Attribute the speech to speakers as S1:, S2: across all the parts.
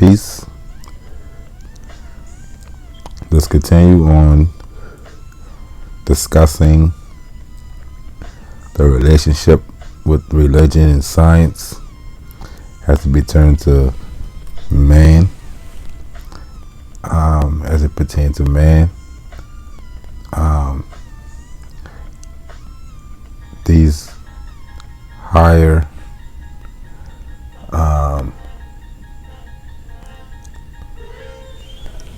S1: peace. Let's continue on discussing the relationship with religion and science has to be turned to man, as it pertains to man. These higher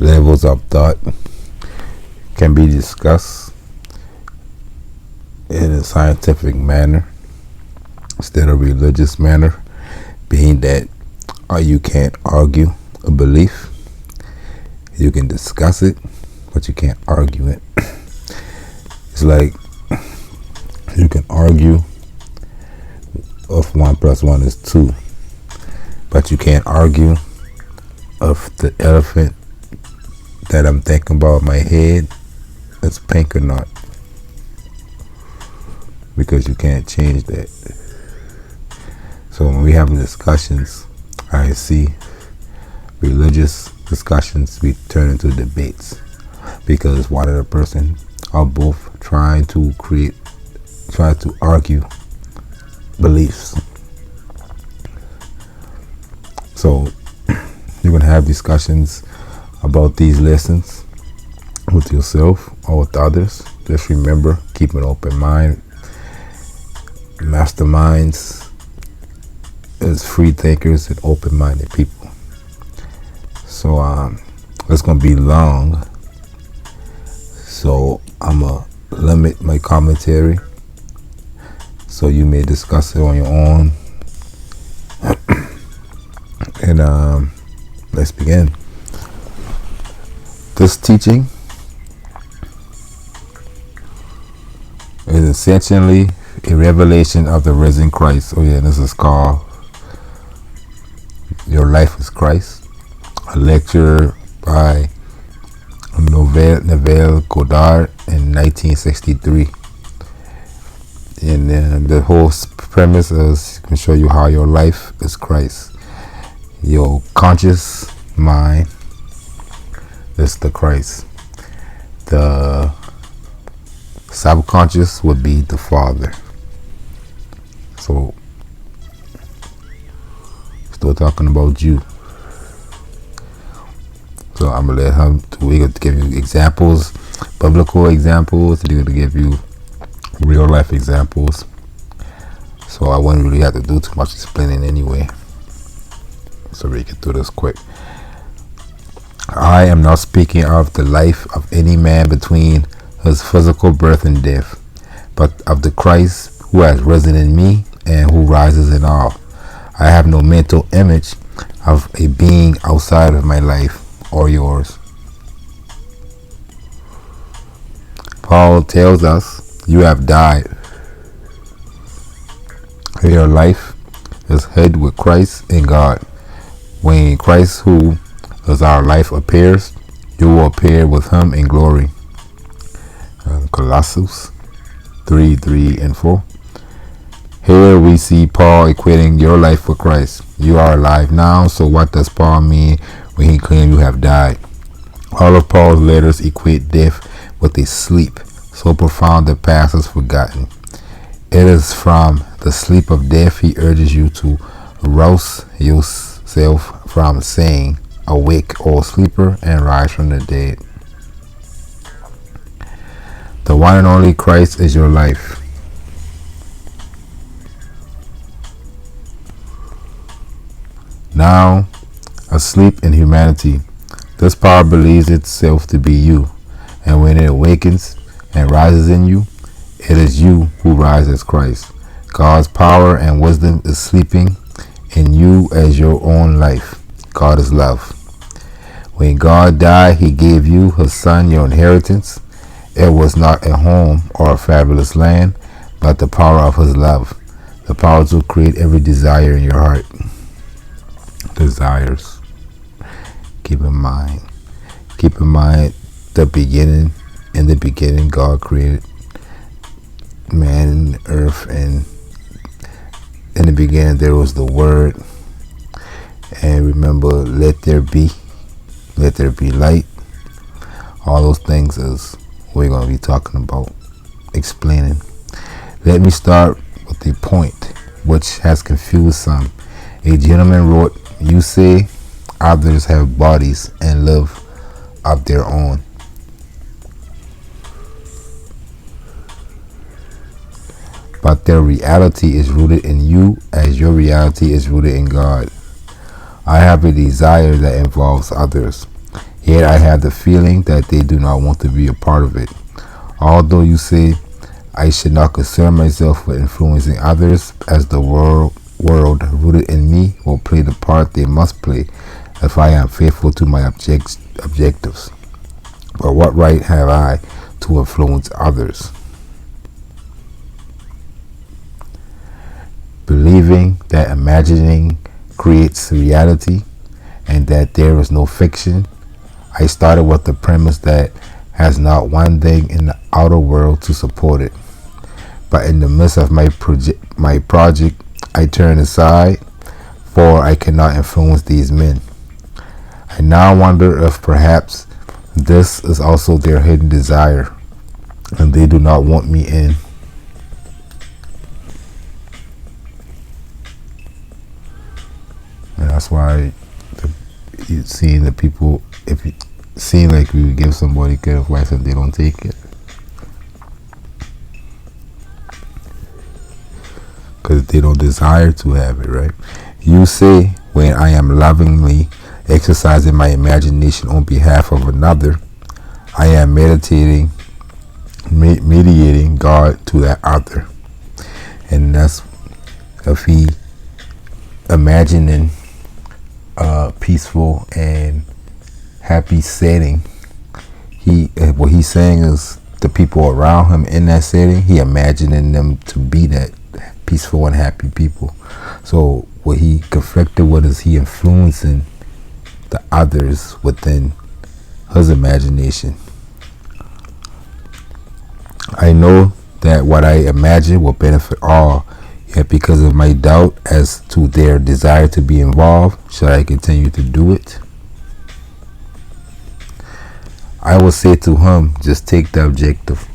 S1: levels of thought can be discussed in a scientific manner instead of religious manner, being that you can't argue a belief. You can discuss it, but you can't argue it. It's like you can argue if 1 + 1 is 2, but you can't argue if the elephant that I'm thinking about in my head is pink or not, because you can't change that. So when we have discussions, I see religious discussions we turn into debates, because one of the person are both trying to argue beliefs. So you're going to have discussions about these lessons with yourself or with others. Just remember, keep an open mind. Masterminds is free thinkers and open-minded people. So it's going to be long, so I'm going to limit my commentary so you may discuss it on your own. And let's begin. This teaching is essentially a revelation of the risen Christ. Oh yeah, this is called Your Life is Christ, a lecture by Neville Goddard in 1963. And the whole premise is to show you how your life is Christ. Your conscious mind is the Christ. The subconscious would be the Father. So, still talking about you. So I'm gonna let him. We're gonna give you examples, biblical examples. We're gonna give you real life examples. So I wouldn't really have to do too much explaining anyway. So we get through this quick. I am not speaking of the life of any man between his physical birth and death, but of the Christ who has risen in me and who rises in all. I have no mental image of a being outside of my life or yours. Paul tells us, you have died. Your life is hid with Christ in God. When Christ, who is our life, appears, you will appear with him in glory. Colossians 3:3-4. Here we see Paul equating your life with Christ. You are alive now, so what does Paul mean when he claims you have died? All of Paul's letters equate death with a sleep so profound that past is forgotten. It is from the sleep of death he urges you to rouse yourself from saying, awake, O sleeper, and rise from the dead. The one and only Christ is your life. Now, asleep in humanity, this power believes itself to be you, and when it awakens and rises in you, it is you who rise as Christ. God's power and wisdom is sleeping in you as your own life. God is love. When God died, he gave you, his son, your inheritance. It was not a home or a fabulous land, but the power of his love, the power to create every desire in your heart. Desires. Keep in mind the beginning. In the beginning, God created man and earth, and in the beginning there was the Word, And remember, let there be light. All those things is we're going to be talking about, explaining. Let me start with a point which has confused some. A gentleman wrote, "You say others have bodies and live of their own. But their reality is rooted in you as your reality is rooted in God. I have a desire that involves others, yet I have the feeling that they do not want to be a part of it. Although you say I should not concern myself with influencing others, as the world rooted in me will play the part they must play if I am faithful to my objectives. But what right have I to influence others?" Believing that imagining creates reality and that there is no fiction, I started with the premise that has not one thing in the outer world to support it. But in the midst of my project, I turn aside, for I cannot influence these men. I now wonder if perhaps this is also their hidden desire, and they do not want me in. And that's why you see the people, if you see like you give somebody good advice and they don't take it, because they don't desire to have it, right? You say, when I am lovingly exercising my imagination on behalf of another, I am mediating God to that other. And that's if he imagining a peaceful and happy setting. What he's saying is the people around him in that setting, he imagining them to be that peaceful and happy people. So what he conflicted with is he influencing the others within his imagination. I know that what I imagine will benefit all, yet because of my doubt as to their desire to be involved, should I continue to do it? I will say to him, just take the objective.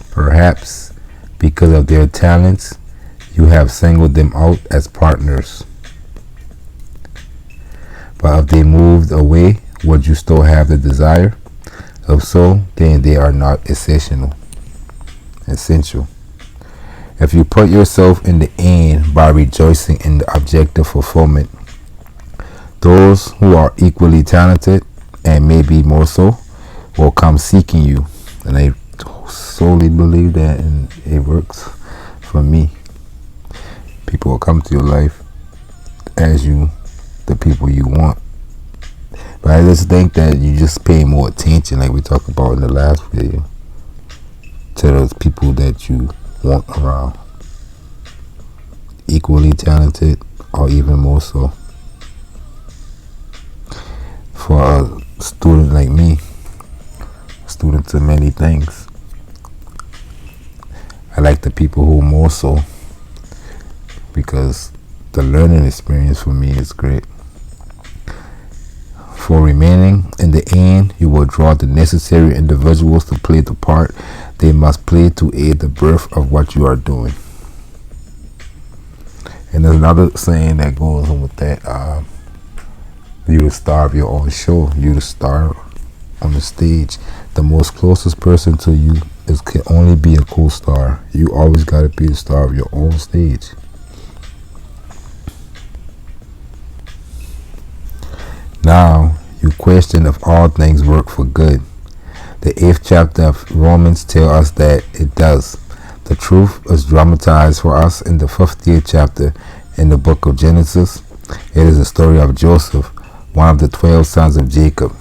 S1: Perhaps because of their talents, you have singled them out as partners. But if they moved away, would you still have the desire? If so, then they are not essential. If you put yourself in the end by rejoicing in the objective fulfillment, those who are equally talented, and maybe more so, will come seeking you. And I solely believe that, and it works for me. People will come to your life as the people you want. But I just think that you just pay more attention, like we talked about in the last video, to those people that you want around. Equally talented or even more so. For a student like me, student to many things, I like the people who more so, because the learning experience for me is great. For remaining, in the end, you will draw the necessary individuals to play the part they must play to aid the birth of what you are doing. And there's another saying that goes on with that. You the star of your own show. You the star on the stage. The most closest person to you can only be a co-star. You always got to be the star of your own stage. Now, you question if all things work for good. The 8th chapter of Romans tells us that it does. The truth is dramatized for us in the 50th chapter in the book of Genesis. It is the story of Joseph, one of the 12 sons of Jacob.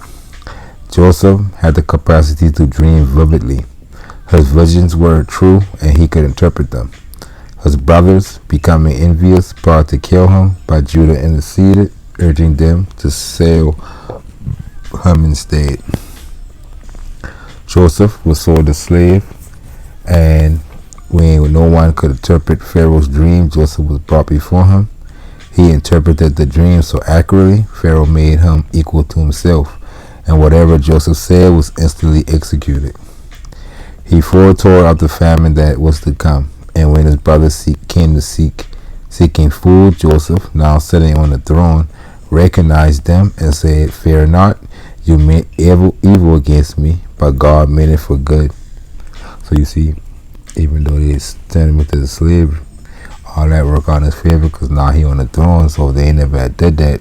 S1: Joseph had the capacity to dream vividly. His visions were true and he could interpret them. His brothers, becoming envious, plotted to kill him, but Judah interceded, urging them to sell him instead. Joseph was sold a slave, And when no one could interpret Pharaoh's dream, Joseph was brought before him. He interpreted the dream so accurately, Pharaoh made him equal to himself, and whatever Joseph said was instantly executed. He foretold of the famine that was to come, and when his brothers came to seeking food, Joseph, now sitting on the throne, recognized them and said, "Fear not, you meant evil against me, but God meant it for good." So you see, even though they sent him into the slavery, all that work on his favor, because now he on the throne. So if they never had did that,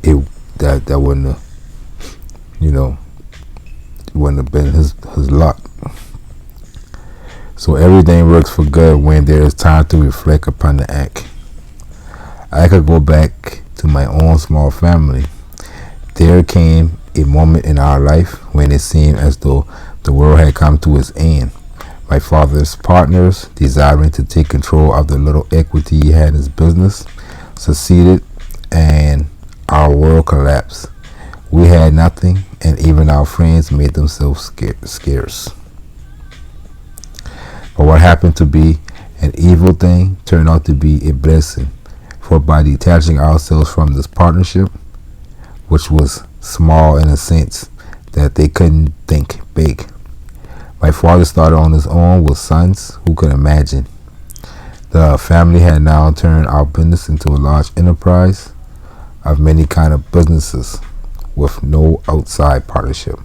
S1: that wouldn't have, wouldn't have been his luck. So everything works for good when there is time to reflect upon the act. I could go back to my own small family. There came a moment in our life when it seemed as though the world had come to its end. My father's partners, desiring to take control of the little equity he had in his business, succeeded, and our world collapsed. We had nothing, and even our friends made themselves scarce. But what happened to be an evil thing turned out to be a blessing, for by detaching ourselves from this partnership, which was small in a sense that they couldn't think big, my father started on his own with sons. Who could imagine? The family had now turned our business into a large enterprise of many kind of businesses with no outside partnership.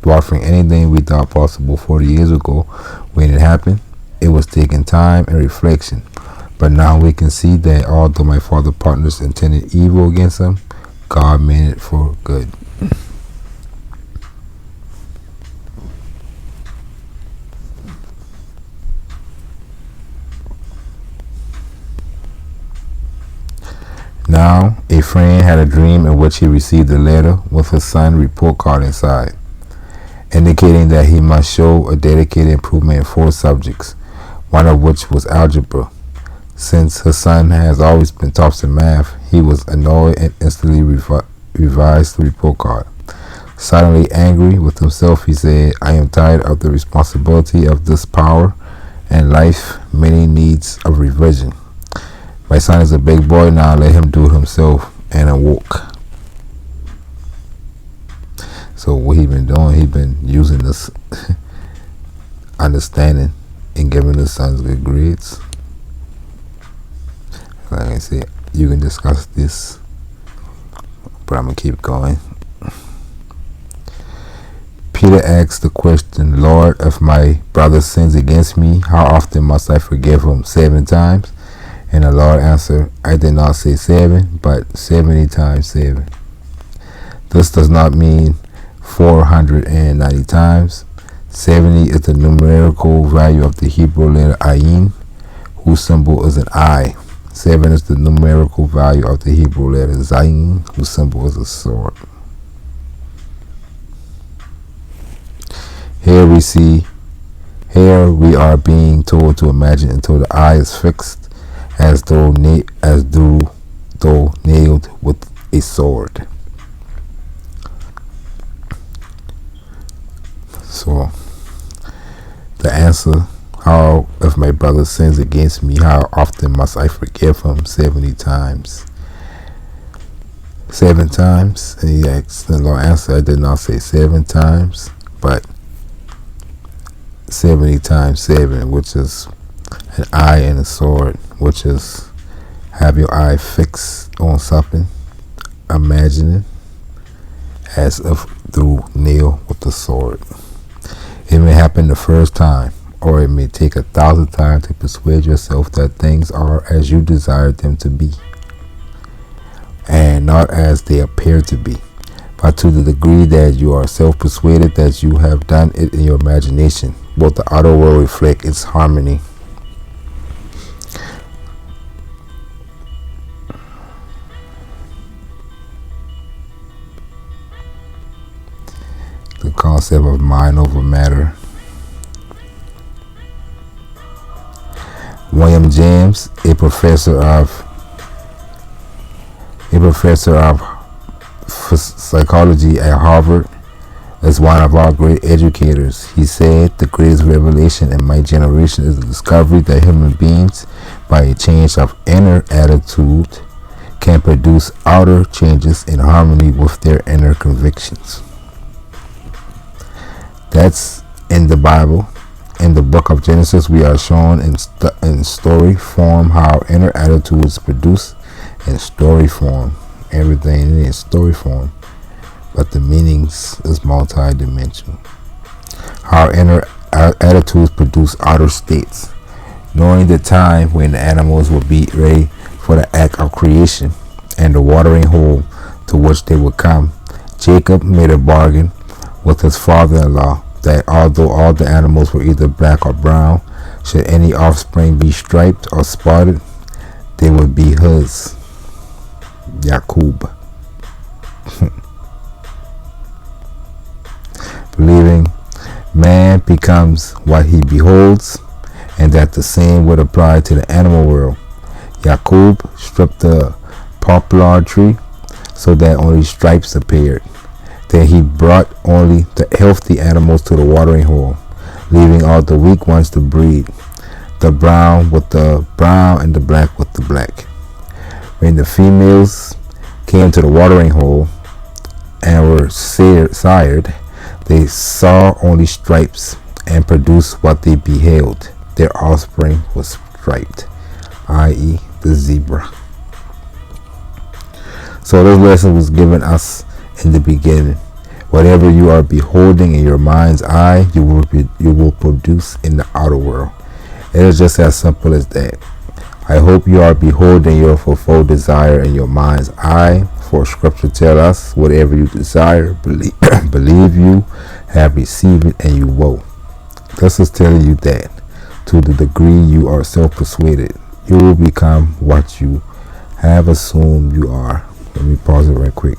S1: Dwarfing anything we thought possible 40 years ago when it happened, it was taking time and reflection. But now we can see that although my father's partners intended evil against him, God meant it for good. Now, a friend had a dream in which he received a letter with his son's report card inside, indicating that he must show a dedicated improvement in 4 subjects, one of which was algebra. Since his son has always been tops in math, he was annoyed and instantly revised the report card. Suddenly angry with himself, he said, "I am tired of the responsibility of this power and life many needs of revision. My son is a big boy now, let him do it himself," and awoke. So what he been doing, he been using this understanding and giving his sons good grades. Like I said, you can discuss this, but I'm going to keep going. Peter asked the question, "Lord, if my brother sins against me, how often must I forgive him? 7 times? And the Lord answered, "I did not say 7, but 70 times 7. This does not mean 490 times. 70 is the numerical value of the Hebrew letter ayin, whose symbol is an eye. 7 is the numerical value of the Hebrew letter zayin, whose symbol is a sword. Here we are being told to imagine until the eye is fixed, as though nailed with a sword. So the answer, how if my brother sins against me, how often must I forgive him? 70 times. 7 times. And he asked, the Lord answered, I did not say 7 times, but 70 times 7, which is an eye and a sword, which is have your eye fixed on something, imagining as if through nail with the sword. It may happen the first time, or it may take 1,000 times to persuade yourself that things are as you desire them to be, and not as they appear to be. But to the degree that you are self-persuaded that you have done it in your imagination, both the outer world reflect its harmony. The concept of mind over matter. William James, a professor of psychology at Harvard, As one of our great educators, he said, the greatest revelation in my generation is the discovery that human beings, by a change of inner attitude, can produce outer changes in harmony with their inner convictions. That's in the Bible. In the book of Genesis, we are shown in story form how inner attitudes produce in story form. Everything is story form, but the meanings is multi-dimensional. How inner attitudes produce outer states. Knowing the time when the animals will be ready for the act of creation and the watering hole to which they would come, Jacob made a bargain with his father-in-law that although all the animals were either black or brown, should any offspring be striped or spotted, they would be his. Yakub. Believing man becomes what he beholds, and that the same would apply to the animal world. Yakub stripped the poplar tree so that only stripes appeared. Then he brought only the healthy animals to the watering hole, leaving all the weak ones to breed, the brown with the brown and the black with the black. When the females came to the watering hole and were sired, they saw only stripes and produced what they beheld. Their offspring was striped, i.e. the zebra. So this lesson was given us in the beginning. Whatever you are beholding in your mind's eye, you will produce in the outer world. It is just as simple as that. I hope you are beholding your fulfilled desire in your mind's eye, for scripture tells us, whatever you desire, believe you have received it and you will. This is telling you that to the degree you are self-persuaded, you will become what you have assumed you are. Let me pause it right quick.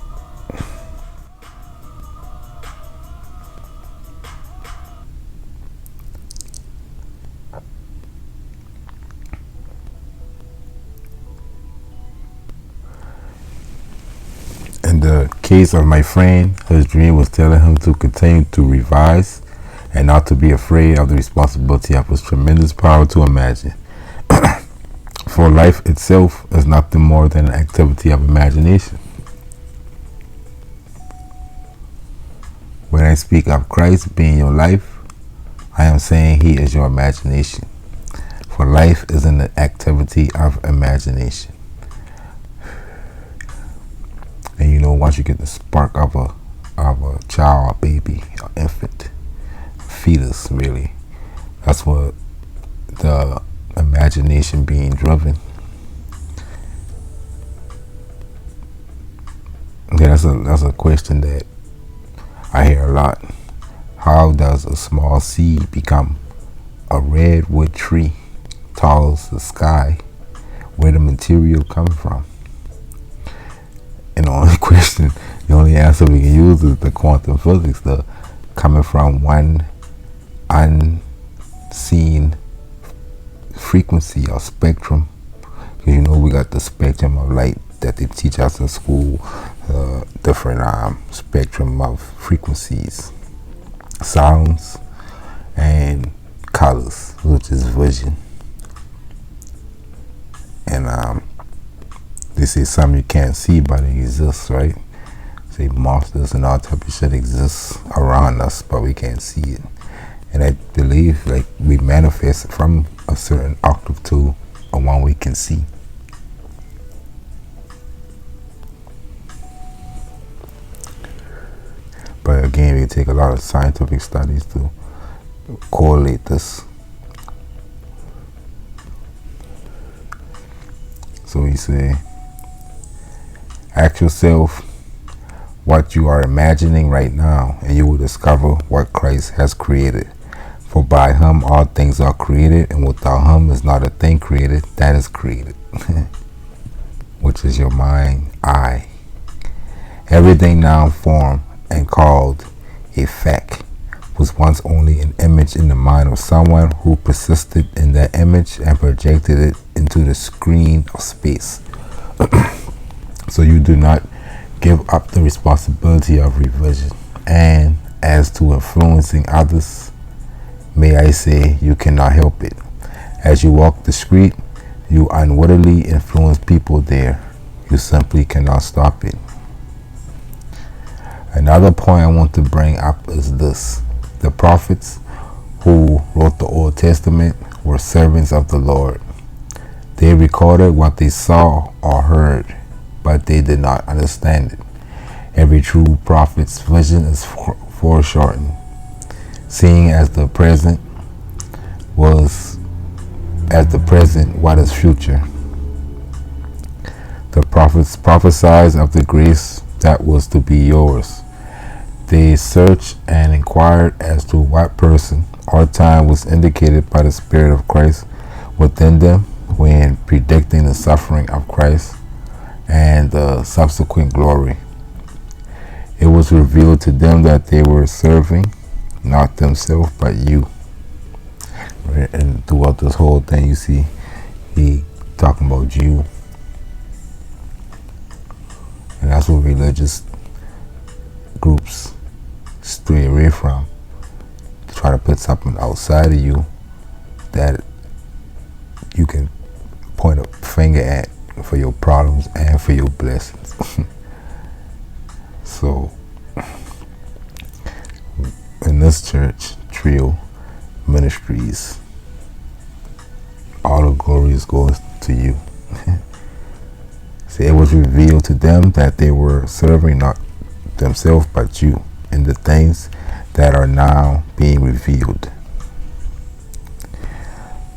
S1: In the case of my friend, his dream was telling him to continue to revise and not to be afraid of the responsibility of his tremendous power to imagine. For life itself is nothing more than an activity of imagination. When I speak of Christ being your life, I am saying he is your imagination. For life is an activity of imagination. And you know, once you get the spark of a child, a baby, an infant, fetus, really, that's what the imagination being driven. Okay, that's a question that I hear a lot. How does a small seed become a redwood tree tall as the sky? Where the material come from? And the only question, the only answer we can use is the quantum physics, the coming from one unseen frequency or spectrum. Because you know we got the spectrum of light that they teach us in school, different spectrum of frequencies, sounds, and colors, which is vision. And they say something you can't see, but it exists, right? Say monsters and all type of shit exists around us, but we can't see it. And I believe like we manifest from a certain octave to a one we can see. But again, we take a lot of scientific studies to correlate this. So we say, ask yourself what you are imagining right now, and you will discover what Christ has created. For by him all things are created, and without him is not a thing created that is created. Which is your mind, eye. Everything now formed and called a fact was once only an image in the mind of someone who persisted in that image and projected it into the screen of space. So you do not give up the responsibility of revision and As to influencing others, may I say you cannot help it. As you walk the street, you unwittingly influence people there. You simply cannot stop it. Another point I want to bring up is this. The prophets who wrote the Old Testament were servants of the Lord. They recorded what they saw or heard, but they did not understand it. Every true prophet's vision is foreshortened, seeing as the present what is future. The prophets prophesied of the grace that was to be yours. They searched and inquired as to what person or time was indicated by the Spirit of Christ within them when predicting the suffering of Christ and the subsequent glory. It was revealed to them that they were serving not themselves but you. And throughout this whole thing, you see he talking about you. And that's what religious groups stray away from. To try to put something outside of you that you can point a finger at for your problems and for your blessings. So, in this church, Trill Ministries, all the glory goes to you. See, it was revealed to them that they were serving not themselves but you in the things that are now being revealed.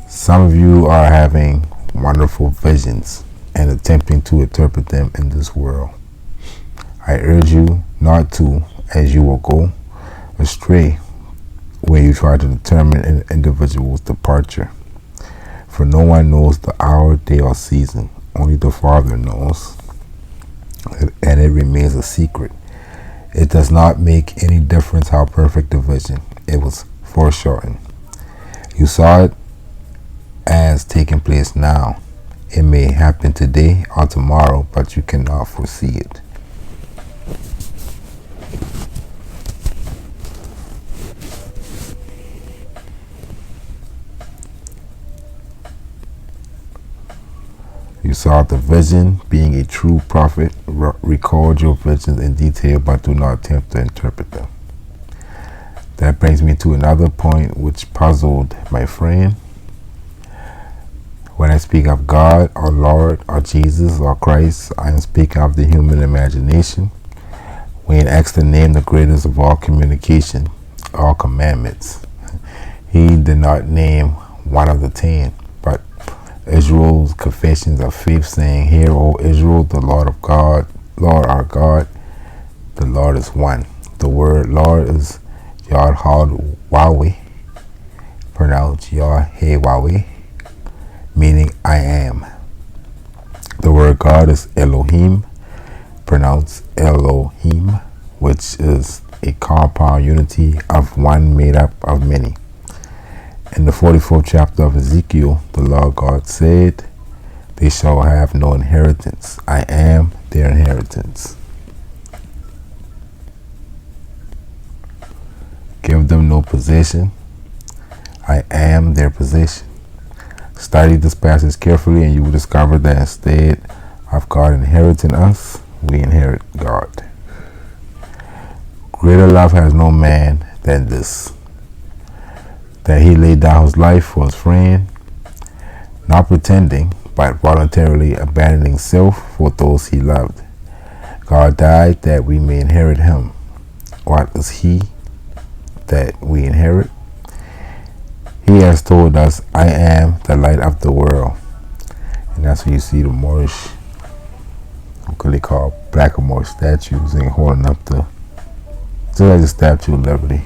S1: Some of you are having wonderful visions and attempting to interpret them in this world. I urge you not to, as you will go astray when you try to determine an individual's departure. For no one knows the hour, day, or season. Only the Father knows, and it remains a secret. It does not make any difference how perfect the vision. It was foreshortened. You saw it as taking place now. It may happen today or tomorrow, but you cannot foresee it. You saw the vision. Being a true prophet, record your visions in detail, but do not attempt to interpret them. That brings me to another point which puzzled my friend. When I speak of God or Lord or Jesus or Christ, I am speaking of the human imagination. When asked to name the greatest of all communication, all commandments, he did not name one of the 10, but Israel's confessions of faith, saying, "Hear, O Israel, the Lord our God, the Lord is one." The word Lord is Yahweh, pronounced Yahweh, meaning I am. The word God is Elohim, pronounced Elohim, which is a compound unity of one made up of many. In the 44th chapter of Ezekiel, the Lord God said, "They shall have no inheritance. I am their inheritance. Give them no possession. I am their possession." Study this passage carefully and you will discover that instead of God inheriting us, we inherit God. Greater love has no man than this, that he laid down his life for his friend, not pretending, but voluntarily abandoning self for those he loved. God died that we may inherit him. What is he that we inherit? He has told us, "I am the light of the world." And that's when you see the Moorish, what they call black or Moorish statues, and holding up just like the Statue of Liberty.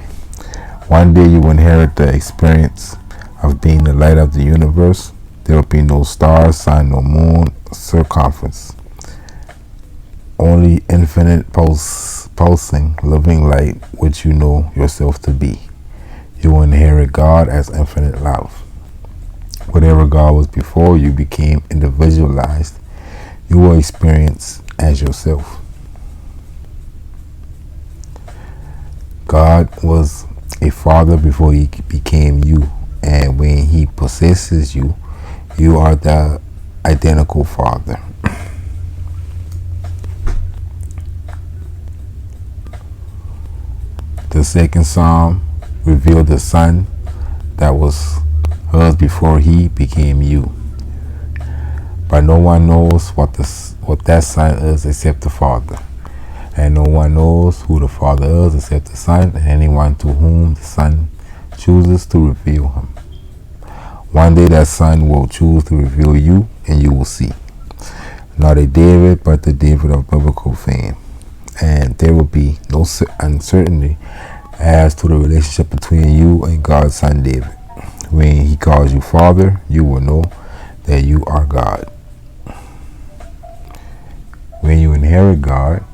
S1: One day you will inherit the experience of being the light of the universe. There will be no stars, sun, no moon, circumference. Only infinite pulsing, living light which you know yourself to be. You will inherit God as infinite love. Whatever God was before you became individualized, you will experience as yourself. God was a father before he became you, and when he possesses you, you are the identical father. The second psalm revealed the son that was hers before he became you. But no one knows what that son is except the Father. And no one knows who the Father is except the Son, and anyone to whom the Son chooses to reveal him. One day that Son will choose to reveal you, and you will see. Not a David, but the David of biblical fame. And there will be no uncertainty as to the relationship between you and God's Son David. When he calls you Father, you will know that you are God. When you inherit God,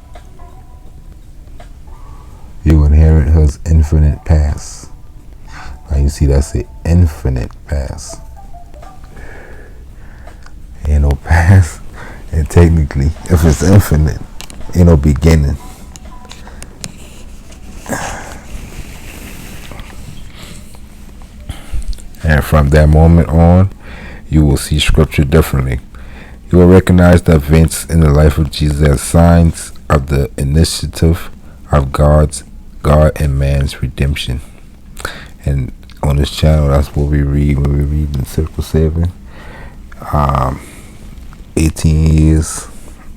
S1: you inherit his infinite past. Now you see, that's the infinite past. Ain't no past, and technically, if it's infinite, ain't no beginning. And from that moment on, you will see Scripture differently. You will recognize the events in the life of Jesus as signs of the initiative of God and man's redemption. And on this channel, that's what we read when we read in Circle 7. 18 years,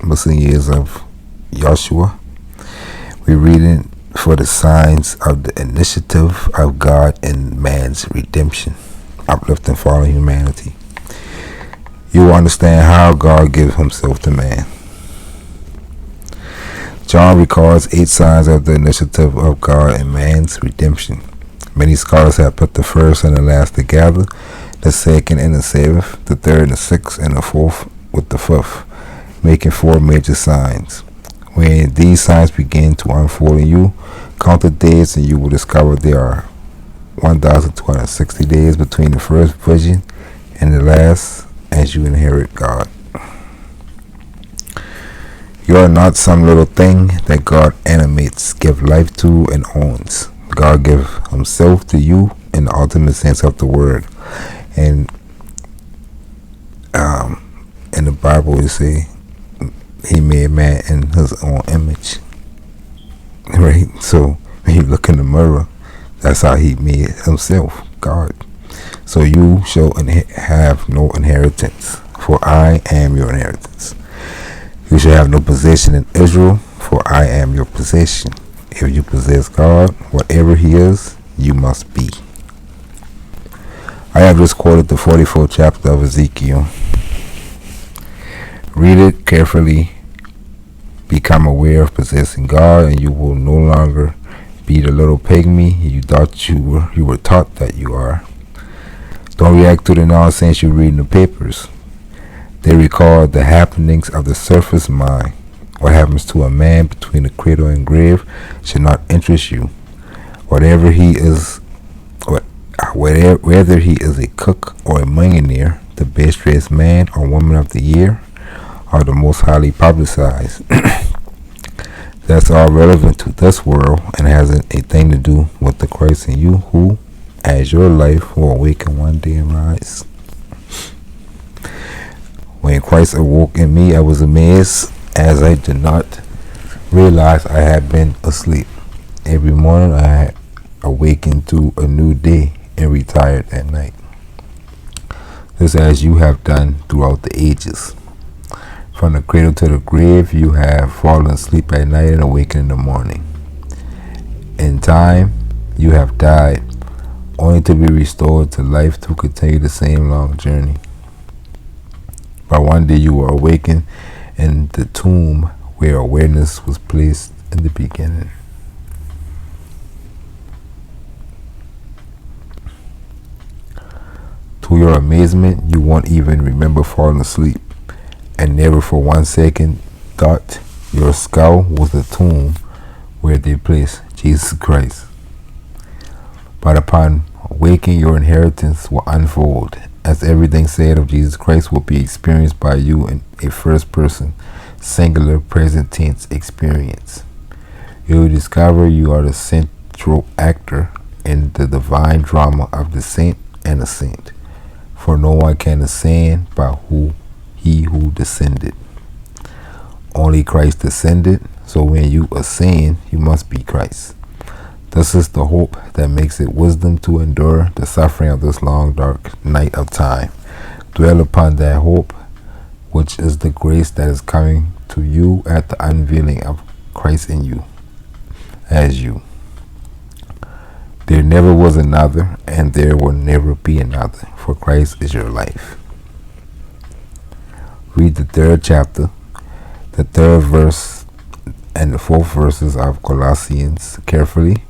S1: Muslim years of Joshua. We're reading for the signs of the initiative of God and man's redemption, uplifting fallen humanity. You will understand how God gives himself to man. John records 8 signs of the initiative of God and man's redemption. Many scholars have put the first and the last together, the second and the 7th, the third and the 6th, and the 4th with the 5th, making 4 major signs. When these signs begin to unfold in you, count the days and you will discover there are 1,260 days between the first vision and the last as you inherit God. You are not some little thing that God animates, gives life to, and owns. God gives himself to you in the ultimate sense of the word. And in the Bible it say he made man in his own image. Right? So when you look in the mirror, that's how he made himself, God. So you shall have no inheritance, for I am your inheritance. You shall have no possession in Israel, for I am your possession. If you possess God, whatever he is, you must be. I have just quoted the 44th chapter of Ezekiel. Read it carefully. Become aware of possessing God, and you will no longer be the little pygmy you thought you were taught that you are. Don't react to the nonsense you read in the papers. They record the happenings of the surface mind. What happens to a man between the cradle and grave should not interest you. Whether he is a cook or a millionaire, the best dressed man or woman of the year, or the most highly publicized. That's all relevant to this world and has a thing to do with the Christ in you, who, as your life, will awaken one day and rise. When Christ awoke in me, I was amazed, as I did not realize I had been asleep. Every morning I had awakened to a new day and retired at night. Just as you have done throughout the ages. From the cradle to the grave, you have fallen asleep at night and awakened in the morning. In time, you have died, only to be restored to life to continue the same long journey. But one day you were awakened in the tomb where awareness was placed in the beginning. To your amazement, you won't even remember falling asleep, and never for 1 second thought your skull was the tomb where they placed Jesus Christ. But upon waking, your inheritance will unfold, as everything said of Jesus Christ will be experienced by you in a first person, singular, present tense experience. You will discover you are the central actor in the divine drama of the saint and the saint. For no one can ascend but he who descended. Only Christ descended, so when you ascend, you must be Christ. This is the hope that makes it wisdom to endure the suffering of this long dark night of time. Dwell upon that hope, which is the grace that is coming to you at the unveiling of Christ in you, as you. There never was another, and there will never be another, for Christ is your life. Read the 3rd chapter, the 3rd verse, and the 4th verses of Colossians carefully.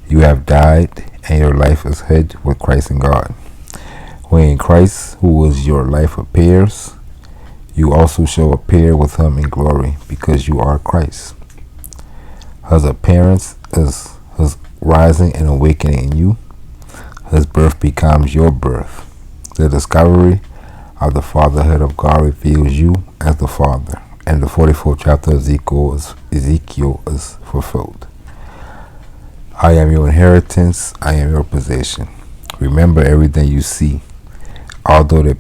S1: You have died, and your life is hid with Christ in God. When Christ, who is your life, appears, you also shall appear with him in glory, because you are Christ. His appearance is his rising and awakening in you. His birth becomes your birth. The discovery of the fatherhood of God reveals you as the Father, and the 44th chapter of Ezekiel is fulfilled. I am your inheritance, I am your possession. Remember everything you see. Although it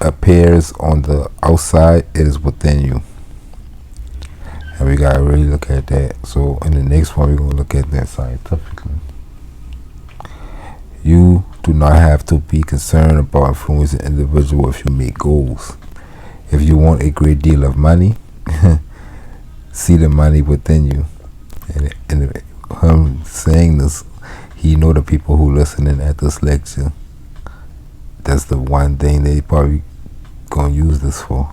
S1: appears on the outside, it is within you. And we gotta really look at that. So in the next one, we're gonna look at that scientifically. You do not have to be concerned about influencing an individual if you make goals. If you want a great deal of money, see the money within you. And him saying this, he know the people who listening at this lecture. That's the one thing they probably gonna use this for.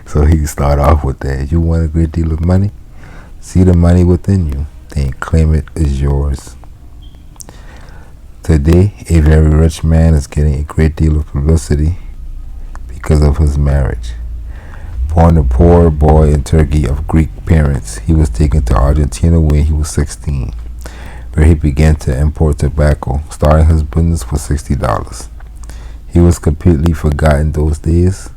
S1: So he start off with that. You want a great deal of money? See the money within you, then claim it as yours. Today, a very rich man is getting a great deal of publicity because of his marriage. Born a poor boy in Turkey of Greek parents, he was taken to Argentina when he was 16, where he began to import tobacco, starting his business for $60. He was completely forgotten those days,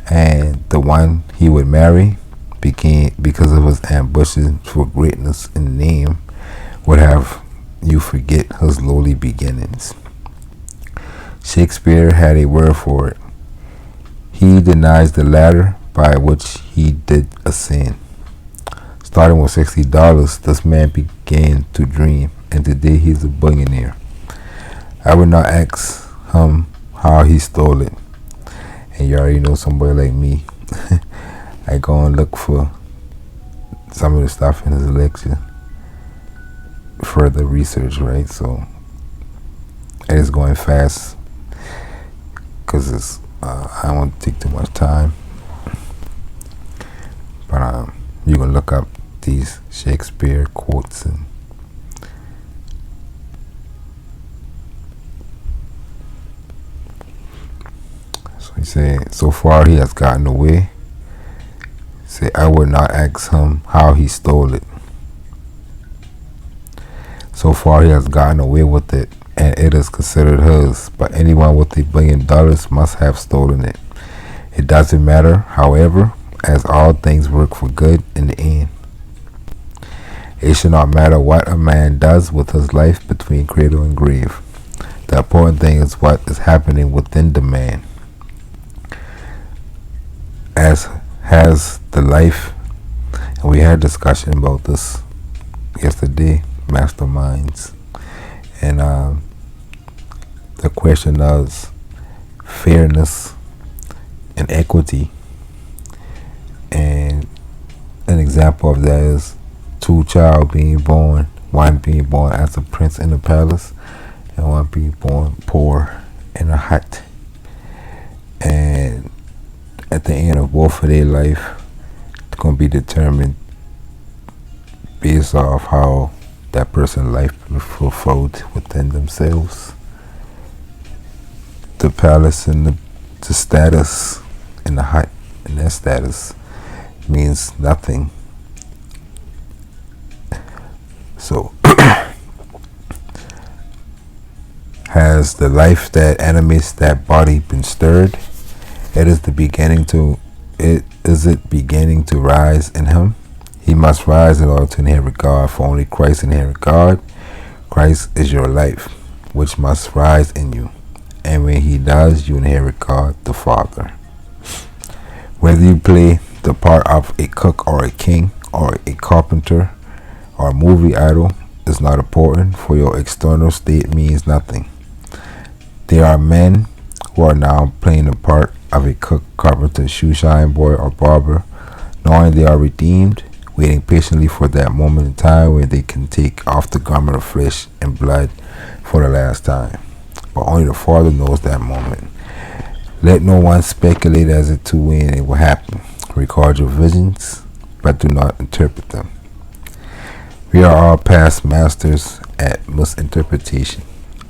S1: and the one he would marry, because of his ambition for greatness in name, would have you forget his lowly beginnings. Shakespeare had a word for it. He denies the ladder by which he did ascend. Starting with $60, this man began to dream, and today he's a billionaire. I would not ask him how he stole it. And you already know somebody like me. I go and look for some of the stuff in his lecture, further research, right? So it is going fast because I don't want to take too much time. But you can look up these Shakespeare quotes and he said, so far he has gotten away. Say, I would not ask him how he stole it. So far he has gotten away with it, and it is considered his. But anyone with $1 billion must have stolen it. It doesn't matter, however, as all things work for good in the end. It should not matter what a man does with his life between cradle and grave. The important thing is what is happening within the man. As has the life, and we had discussion about this yesterday, masterminds, and the question of fairness and equity, and an example of that is two child being born, one being born as a prince in the palace, and one being born poor in a hut. And at the end of both of their life, it's going to be determined based off how that person's life was fulfilled within themselves. The palace and the status in the hut and their status means nothing. So, has the life that animates that body been stirred? Is it beginning to rise in him? He must rise in order to inherit God, for only Christ inherit God. Christ is your life, which must rise in you. And when he does, you inherit God the Father. Whether you play the part of a cook or a king or a carpenter or a movie idol is not important, for your external state means nothing. There are men who are now playing the part of a cook, carpenter, shoe shine boy, or barber, knowing they are redeemed, waiting patiently for that moment in time where they can take off the garment of flesh and blood for the last time. But only the Father knows that moment. Let no one speculate as to when it will happen. Record your visions, but do not interpret them. We are all past masters at misinterpretation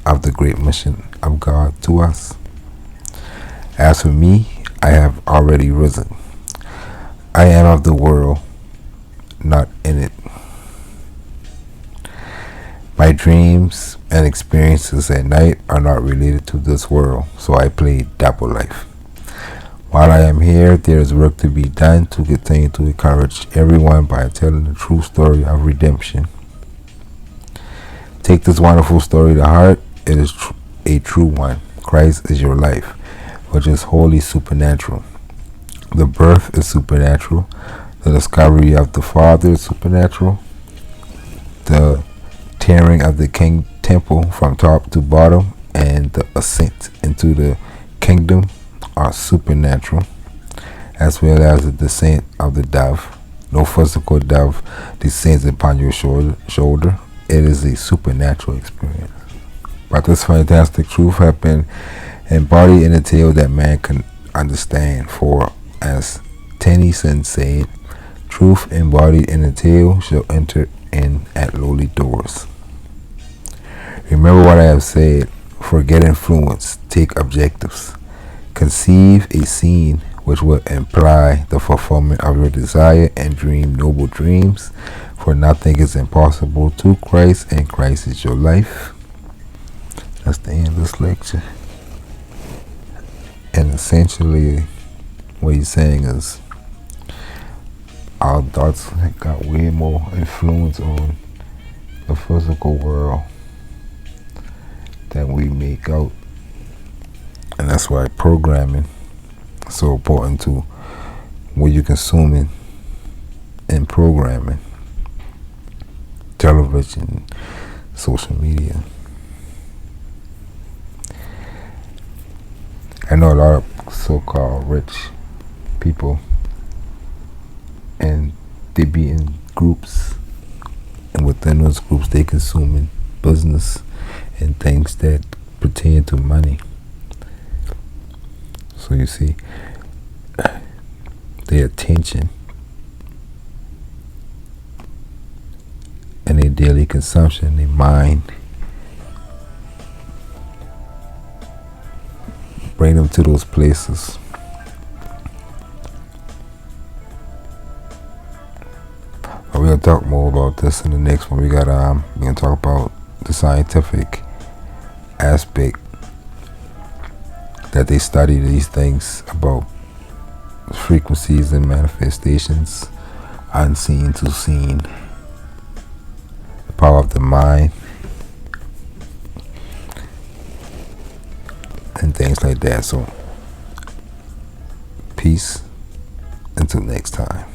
S1: of the great mission of God to us. As for me, I have already risen. I am of the world, not in it. My dreams and experiences at night are not related to this world, so I play double life. While I am here, there is work to be done to continue to encourage everyone by telling the true story of redemption. Take this wonderful story to heart. It is a true one. Christ is your life, which is wholly supernatural. The birth is supernatural. The discovery of the Father is supernatural. The tearing of the king temple from top to bottom and the ascent into the kingdom are supernatural, as well as the descent of the dove. No physical dove descends upon your shoulder. It is a supernatural experience. But this fantastic truth has been embodied in a tale that man can understand. For, as Tennyson said, truth embodied in a tale shall enter in at lowly doors. Remember what I have said. Forget influence. Take objectives. Conceive a scene which will imply the fulfillment of your desire and dream noble dreams. For nothing is impossible to Christ, and Christ is your life. That's the end of this lecture. And essentially, what he's saying is our thoughts have got way more influence on the physical world than we make out. And that's why programming is so important to what you're consuming in programming. Television, social media. I know a lot of so-called rich people, and they be in groups, and within those groups they consuming business and things that pertain to money. So you see, their attention and their daily consumption, their mind, bring them to those places. But we're gonna talk more about this in the next one. We're gonna talk about the scientific aspect that they study these things about frequencies and manifestations, unseen to seen, the power of the mind, and things like that. So, peace until next time.